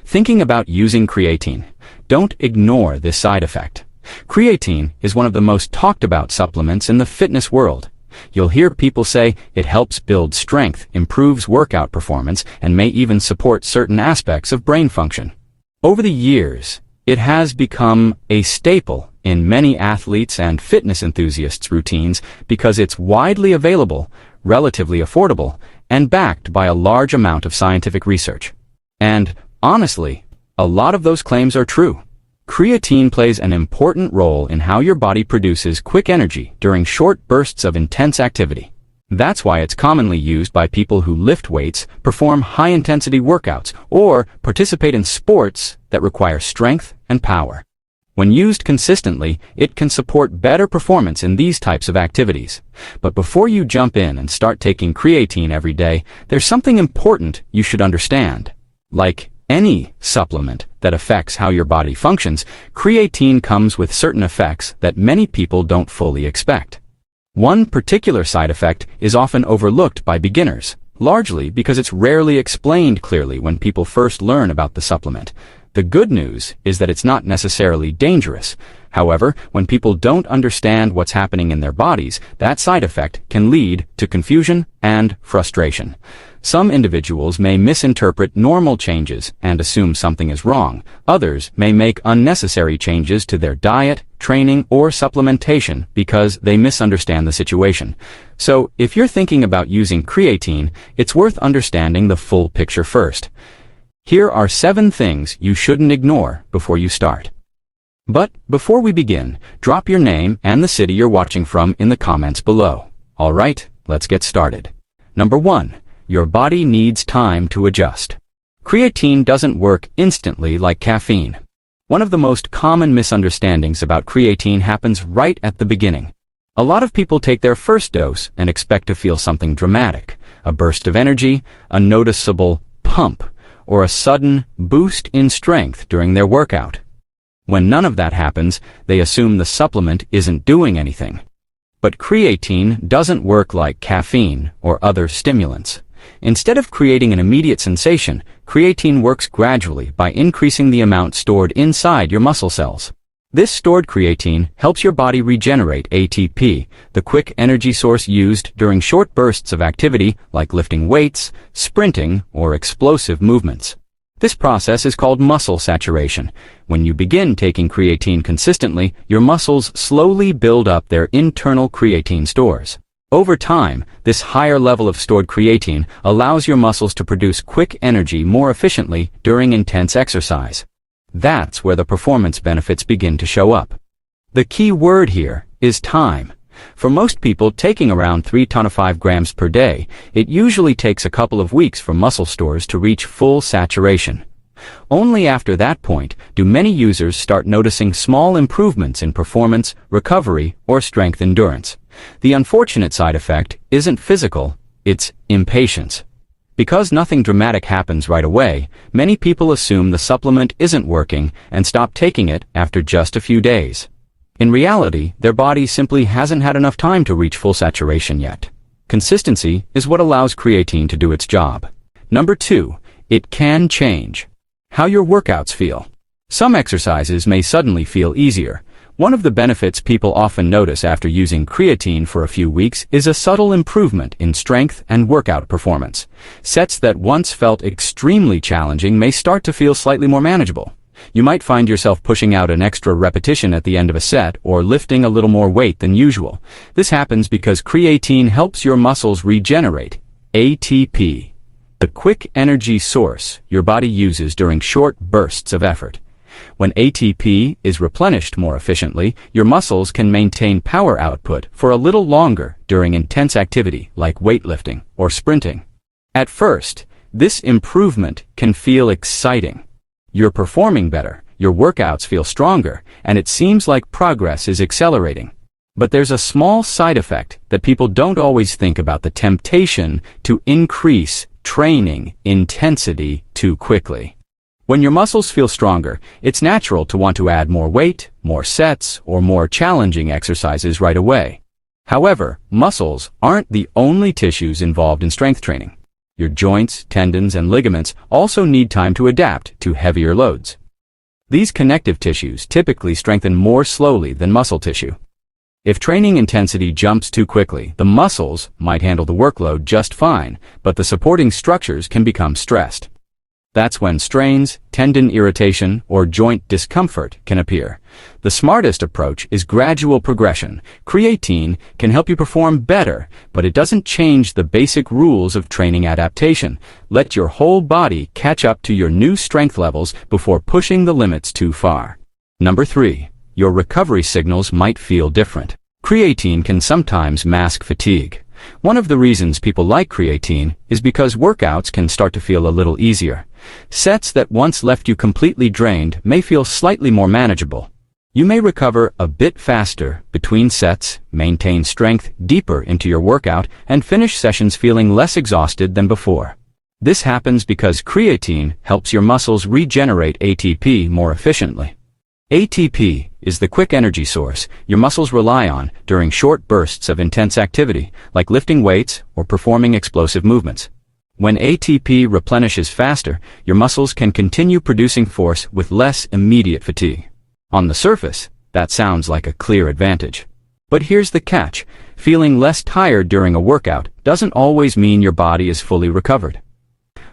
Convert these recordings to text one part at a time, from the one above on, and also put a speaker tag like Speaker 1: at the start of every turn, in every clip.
Speaker 1: Thinking about using creatine, don't ignore this side effect. Creatine is one of the most talked about supplements in the fitness world. You'll hear people say it helps build strength, improves workout performance, and may even support certain aspects of brain function. Over the years, it has become a staple in many athletes and fitness enthusiasts' routines because it's widely available, relatively affordable, and backed by a large amount of scientific research. And, honestly, a lot of those claims are true. Creatine plays an important role in how your body produces quick energy during short bursts of intense activity. That's why it's commonly used by people who lift weights, perform high-intensity workouts, or participate in sports that require strength and power. When used consistently, it can support better performance in these types of activities. But before you jump in and start taking creatine every day, there's something important you should understand. Like any supplement that affects how your body functions, creatine comes with certain effects that many people don't fully expect. One particular side effect is often overlooked by beginners, largely because it's rarely explained clearly when people first learn about the supplement. The good news is that it's not necessarily dangerous. However, when people don't understand what's happening in their bodies, that side effect can lead to confusion and frustration. Some individuals may misinterpret normal changes and assume something is wrong. Others may make unnecessary changes to their diet, training, or supplementation because they misunderstand the situation. So, if you're thinking about using creatine, it's worth understanding the full picture first. Here are 7 things you shouldn't ignore before you start. But before we begin, drop your name and the city you're watching from in the comments below. Alright, let's get started. Number 1. Your body needs time to adjust. Creatine doesn't work instantly like caffeine. One of the most common misunderstandings about creatine happens right at the beginning. A lot of people take their first dose and expect to feel something dramatic, a burst of energy, a noticeable pump, or a sudden boost in strength during their workout. When none of that happens, they assume the supplement isn't doing anything. But creatine doesn't work like caffeine or other stimulants. Instead of creating an immediate sensation, creatine works gradually by increasing the amount stored inside your muscle cells. This stored creatine helps your body regenerate ATP, the quick energy source used during short bursts of activity like lifting weights, sprinting, or explosive movements. This process is called muscle saturation. When you begin taking creatine consistently, your muscles slowly build up their internal creatine stores. Over time, this higher level of stored creatine allows your muscles to produce quick energy more efficiently during intense exercise. That's where the performance benefits begin to show up. The key word here is time. For most people taking around 3 to 5 grams per day, it usually takes a couple of weeks for muscle stores to reach full saturation. Only after that point do many users start noticing small improvements in performance, recovery, or strength endurance. The unfortunate side effect isn't physical, it's impatience. Because nothing dramatic happens right away, many people assume the supplement isn't working and stop taking it after just a few days. In reality, their body simply hasn't had enough time to reach full saturation yet. Consistency is what allows creatine to do its job. Number 2, it can change how your workouts feel. Some exercises may suddenly feel easier. One of the benefits people often notice after using creatine for a few weeks is a subtle improvement in strength and workout performance. Sets that once felt extremely challenging may start to feel slightly more manageable. You might find yourself pushing out an extra repetition at the end of a set or lifting a little more weight than usual. This happens because creatine helps your muscles regenerate ATP, the quick energy source your body uses during short bursts of effort. When ATP is replenished more efficiently, your muscles can maintain power output for a little longer during intense activity like weightlifting or sprinting. At first, this improvement can feel exciting. You're performing better, your workouts feel stronger, and it seems like progress is accelerating. But there's a small side effect that people don't always think about: the temptation to increase training intensity too quickly. When your muscles feel stronger, it's natural to want to add more weight, more sets, or more challenging exercises right away. However, muscles aren't the only tissues involved in strength training. Your joints, tendons, and ligaments also need time to adapt to heavier loads. These connective tissues typically strengthen more slowly than muscle tissue. If training intensity jumps too quickly, the muscles might handle the workload just fine, but the supporting structures can become stressed. That's when strains, tendon irritation, or joint discomfort can appear. The smartest approach is gradual progression. Creatine can help you perform better, but it doesn't change the basic rules of training adaptation. Let your whole body catch up to your new strength levels before pushing the limits too far. Number 3. Your recovery signals might feel different. Creatine can sometimes mask fatigue. One of the reasons people like creatine is because workouts can start to feel a little easier. Sets that once left you completely drained may feel slightly more manageable. You may recover a bit faster between sets, maintain strength deeper into your workout, and finish sessions feeling less exhausted than before. This happens because creatine helps your muscles regenerate ATP more efficiently. ATP is the quick energy source your muscles rely on during short bursts of intense activity, like lifting weights or performing explosive movements. When ATP replenishes faster, your muscles can continue producing force with less immediate fatigue. On the surface, that sounds like a clear advantage. But here's the catch. Feeling less tired during a workout doesn't always mean your body is fully recovered.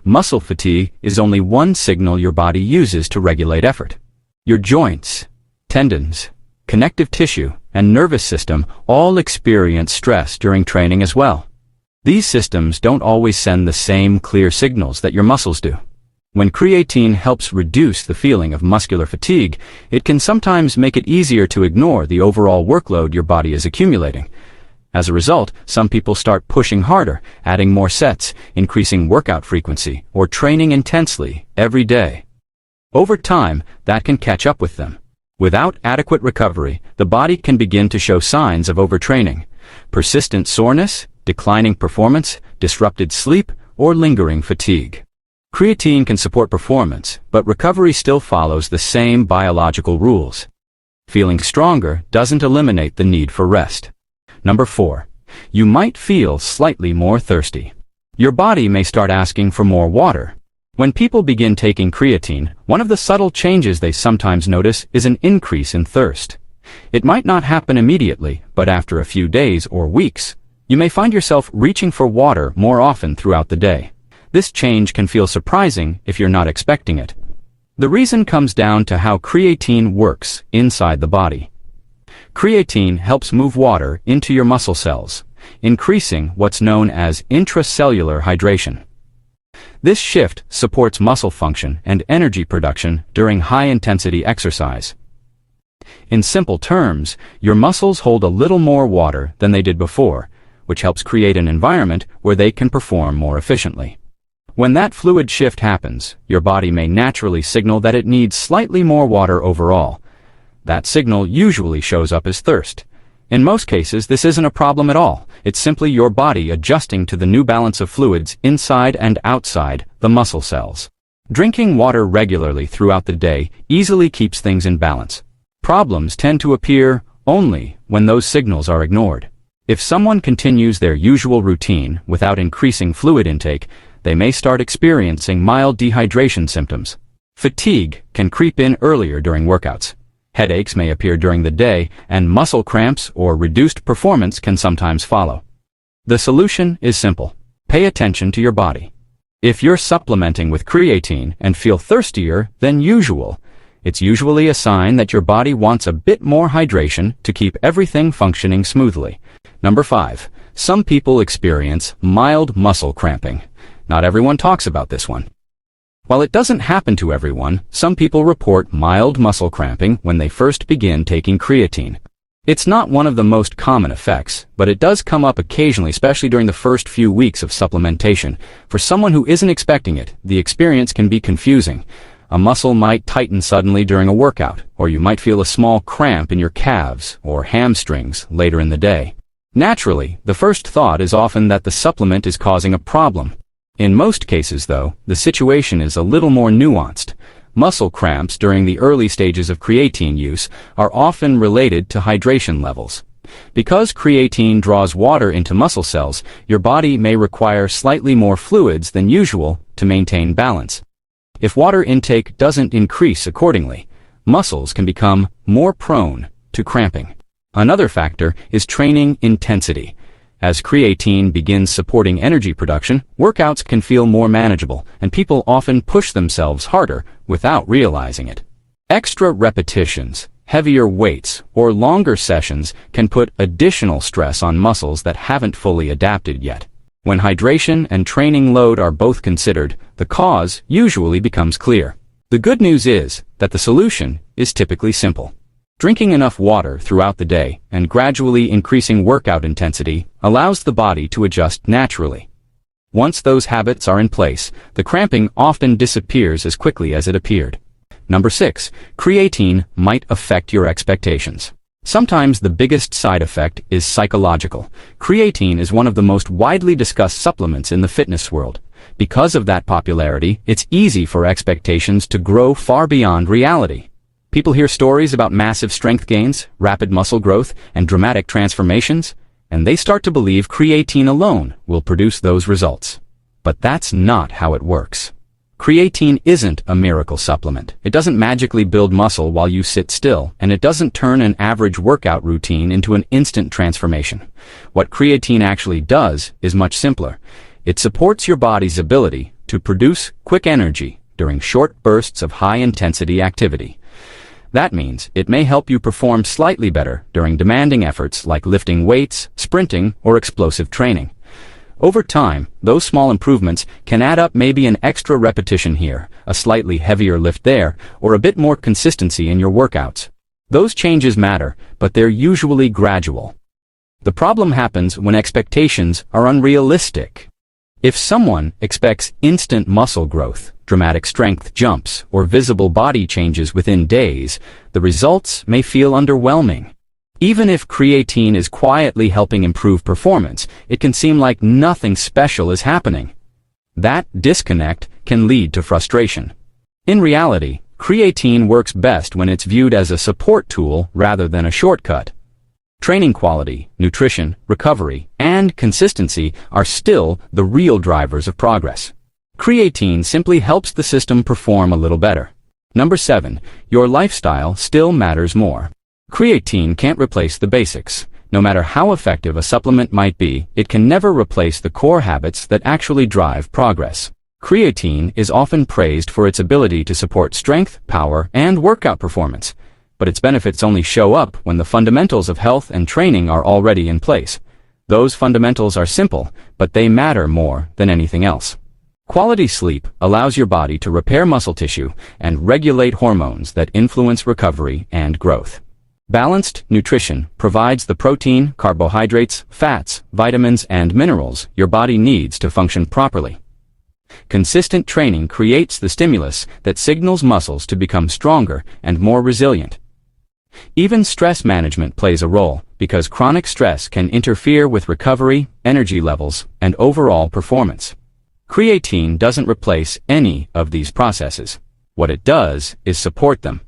Speaker 1: Muscle fatigue is only one signal your body uses to regulate effort. Your joints, tendons, connective tissue, and nervous system all experience stress during training as well. These systems don't always send the same clear signals that your muscles do. When creatine helps reduce the feeling of muscular fatigue, it can sometimes make it easier to ignore the overall workload your body is accumulating. As a result, some people start pushing harder, adding more sets, increasing workout frequency, or training intensely every day. Over time, that can catch up with them. Without adequate recovery, the body can begin to show signs of overtraining. Persistent soreness, declining performance, disrupted sleep, or lingering fatigue. Creatine can support performance, but recovery still follows the same biological rules. Feeling stronger doesn't eliminate the need for rest. Number 4. You might feel slightly more thirsty. Your body may start asking for more water. When people begin taking creatine, one of the subtle changes they sometimes notice is an increase in thirst. It might not happen immediately, but after a few days or weeks, you may find yourself reaching for water more often throughout the day. This change can feel surprising if you're not expecting it. The reason comes down to how creatine works inside the body. Creatine helps move water into your muscle cells, increasing what's known as intracellular hydration. This shift supports muscle function and energy production during high-intensity exercise. In simple terms, your muscles hold a little more water than they did before, which helps create an environment where they can perform more efficiently. When that fluid shift happens, your body may naturally signal that it needs slightly more water overall. That signal usually shows up as thirst. In most cases, this isn't a problem at all. It's simply your body adjusting to the new balance of fluids inside and outside the muscle cells. Drinking water regularly throughout the day easily keeps things in balance. Problems tend to appear only when those signals are ignored. If someone continues their usual routine without increasing fluid intake, they may start experiencing mild dehydration symptoms. Fatigue can creep in earlier during workouts. Headaches may appear during the day, and muscle cramps or reduced performance can sometimes follow. The solution is simple. Pay attention to your body. If you're supplementing with creatine and feel thirstier than usual, it's usually a sign that your body wants a bit more hydration to keep everything functioning smoothly. Number 5. Some people experience mild muscle cramping. Not everyone talks about this one. While it doesn't happen to everyone, some people report mild muscle cramping when they first begin taking creatine. It's not one of the most common effects, but it does come up occasionally, especially during the first few weeks of supplementation. For someone who isn't expecting it, the experience can be confusing. A muscle might tighten suddenly during a workout, or you might feel a small cramp in your calves or hamstrings later in the day. Naturally, the first thought is often that the supplement is causing a problem. In most cases, though, the situation is a little more nuanced. Muscle cramps during the early stages of creatine use are often related to hydration levels. Because creatine draws water into muscle cells, your body may require slightly more fluids than usual to maintain balance. If water intake doesn't increase accordingly, muscles can become more prone to cramping. Another factor is training intensity. As creatine begins supporting energy production, workouts can feel more manageable, and people often push themselves harder without realizing it. Extra repetitions, heavier weights, or longer sessions can put additional stress on muscles that haven't fully adapted yet. When hydration and training load are both considered, the cause usually becomes clear. The good news is that the solution is typically simple. Drinking enough water throughout the day and gradually increasing workout intensity allows the body to adjust naturally. Once those habits are in place, the cramping often disappears as quickly as it appeared. Number 6. Creatine might affect your expectations. Sometimes the biggest side effect is psychological. Creatine is one of the most widely discussed supplements in the fitness world. Because of that popularity, it's easy for expectations to grow far beyond reality. People hear stories about massive strength gains, rapid muscle growth, and dramatic transformations, and they start to believe creatine alone will produce those results. But that's not how it works. Creatine isn't a miracle supplement. It doesn't magically build muscle while you sit still, and it doesn't turn an average workout routine into an instant transformation. What creatine actually does is much simpler. It supports your body's ability to produce quick energy during short bursts of high-intensity activity. That means it may help you perform slightly better during demanding efforts like lifting weights, sprinting, or explosive training. Over time, those small improvements can add up, maybe an extra repetition here, a slightly heavier lift there, or a bit more consistency in your workouts. Those changes matter, but they're usually gradual. The problem happens when expectations are unrealistic. If someone expects instant muscle growth, dramatic strength jumps, or visible body changes within days, the results may feel underwhelming. Even if creatine is quietly helping improve performance, it can seem like nothing special is happening. That disconnect can lead to frustration. In reality, creatine works best when it's viewed as a support tool rather than a shortcut. Training quality, nutrition, recovery, and consistency are still the real drivers of progress. Creatine simply helps the system perform a little better. Number 7. Your lifestyle still matters more. Creatine can't replace the basics. No matter how effective a supplement might be, it can never replace the core habits that actually drive progress. Creatine is often praised for its ability to support strength, power, and workout performance. But its benefits only show up when the fundamentals of health and training are already in place. Those fundamentals are simple, but they matter more than anything else. Quality sleep allows your body to repair muscle tissue and regulate hormones that influence recovery and growth. Balanced nutrition provides the protein, carbohydrates, fats, vitamins, and minerals your body needs to function properly. Consistent training creates the stimulus that signals muscles to become stronger and more resilient. Even stress management plays a role, because chronic stress can interfere with recovery, energy levels, and overall performance. Creatine doesn't replace any of these processes. What it does is support them.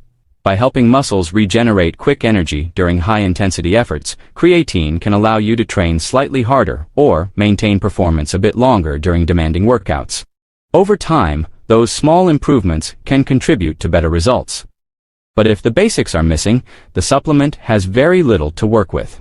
Speaker 1: By helping muscles regenerate quick energy during high-intensity efforts, creatine can allow you to train slightly harder or maintain performance a bit longer during demanding workouts. Over time, those small improvements can contribute to better results. But if the basics are missing, the supplement has very little to work with.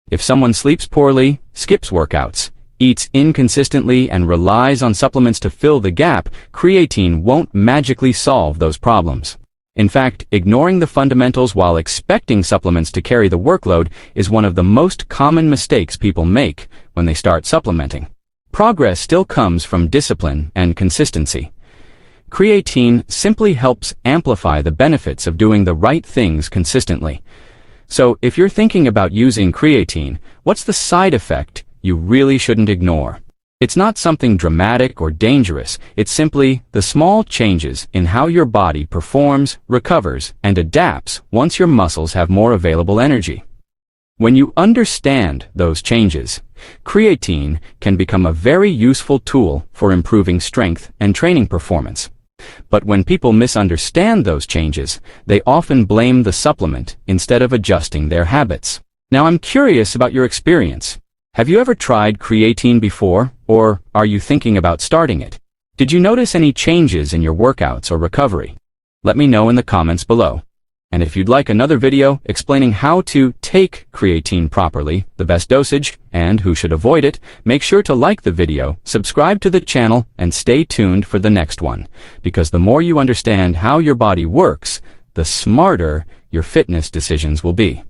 Speaker 1: If someone sleeps poorly, skips workouts, eats inconsistently, and relies on supplements to fill the gap, creatine won't magically solve those problems. In fact, ignoring the fundamentals while expecting supplements to carry the workload is one of the most common mistakes people make when they start supplementing. Progress still comes from discipline and consistency. Creatine simply helps amplify the benefits of doing the right things consistently. So, if you're thinking about using creatine, what's the side effect you really shouldn't ignore? It's not something dramatic or dangerous. It's simply the small changes in how your body performs, recovers, and adapts once your muscles have more available energy. When you understand those changes, creatine can become a very useful tool for improving strength and training performance. But when people misunderstand those changes, they often blame the supplement instead of adjusting their habits. Now I'm curious about your experience. Have you ever tried creatine before, or are you thinking about starting it? Did you notice any changes in your workouts or recovery? Let me know in the comments below. And if you'd like another video explaining how to take creatine properly, the best dosage, and who should avoid it, make sure to like the video, subscribe to the channel, and stay tuned for the next one. Because the more you understand how your body works, the smarter your fitness decisions will be.